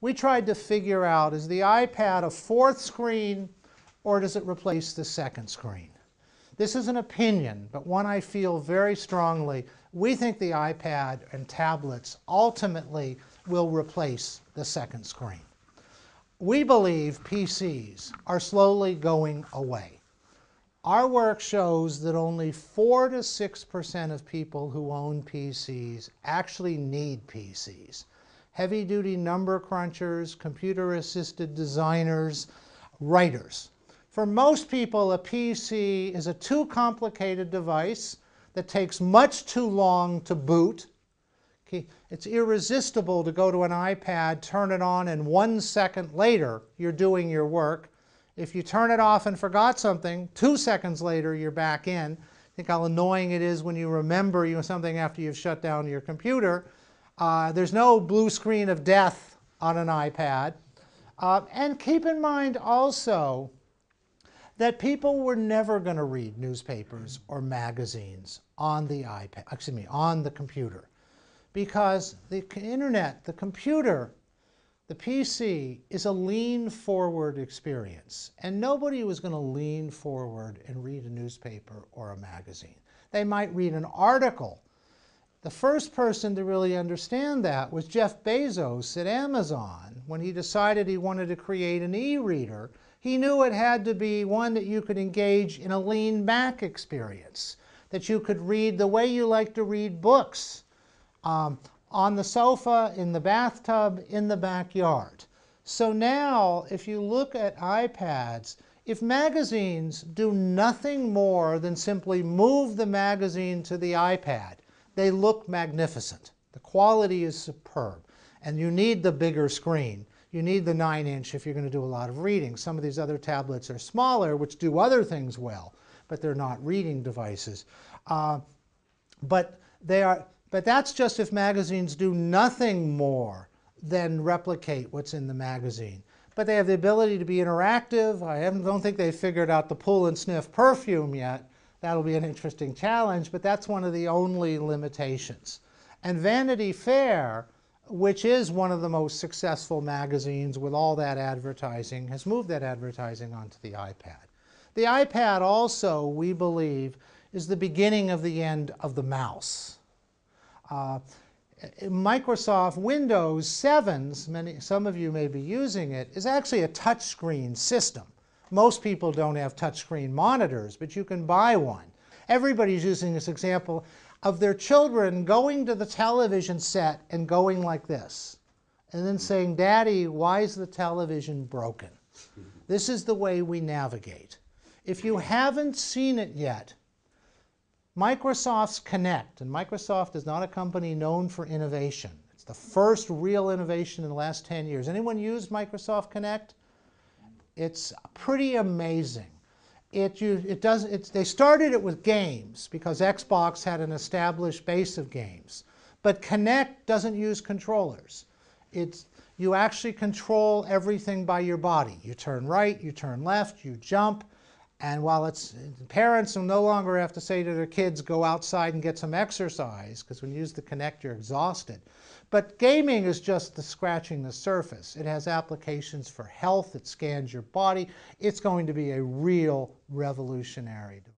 we tried to figure out, is the iPad a fourth screen or does it replace the second screen? This is an opinion, but one I feel very strongly. We think the iPad and tablets ultimately will replace the second screen. We believe PCs are slowly going away. Our work shows that only 4 to 6% of people who own PCs actually need PCs. Heavy-duty number crunchers, computer-assisted designers, writers. For most people, a PC is a too complicated device that takes much too long to boot. It's irresistible to go to an iPad, turn it on, and 1 second later, you're doing your work. If you turn it off and forgot something, 2 seconds later, you're back in. Think how annoying it is when you remember something after you've shut down your computer. There's no blue screen of death on an iPad. And keep in mind also that people were never going to read newspapers or magazines on the on the computer, because the internet, the computer, the PC is a lean-forward experience, and nobody was going to lean forward and read a newspaper or a magazine. They might read an article. The first person to really understand that was Jeff Bezos at Amazon. When he decided he wanted to create an e-reader, he knew it had to be one that you could engage in a lean-back experience, that you could read the way you like to read books, on the sofa, in the bathtub, in the backyard. So now, if you look at iPads, if magazines do nothing more than simply move the magazine to the iPad, they look magnificent. The quality is superb. And you need the bigger screen. You need the 9-inch if you're going to do a lot of reading. Some of these other tablets are smaller, which do other things well, but they're not reading devices. But that's just if magazines do nothing more than replicate what's in the magazine. But they have the ability to be interactive. I don't think they've figured out the pull and sniff perfume yet. That'll be an interesting challenge, but that's one of the only limitations. And Vanity Fair, which is one of the most successful magazines with all that advertising, has moved that advertising onto the iPad. The iPad also, we believe, is the beginning of the end of the mouse. Microsoft Windows 7, some of you may be using it, is actually a touchscreen system. Most people don't have touchscreen monitors, but you can buy one. Everybody's using this example of their children going to the television set and going like this, and then saying, "Daddy, why is the television broken?" This is the way we navigate. If you haven't seen it yet, Microsoft's Kinect, and Microsoft is not a company known for innovation. It's the first real innovation in the last 10 years. Anyone used Microsoft Kinect? It's pretty amazing. They started it with games because Xbox had an established base of games. But Kinect doesn't use controllers. You actually control everything by your body. You turn right, you turn left, you jump. And while parents will no longer have to say to their kids, go outside and get some exercise, because when you use the Kinect, you're exhausted. But gaming is just scratching the surface. It has applications for health. It scans your body. It's going to be a real revolutionary device.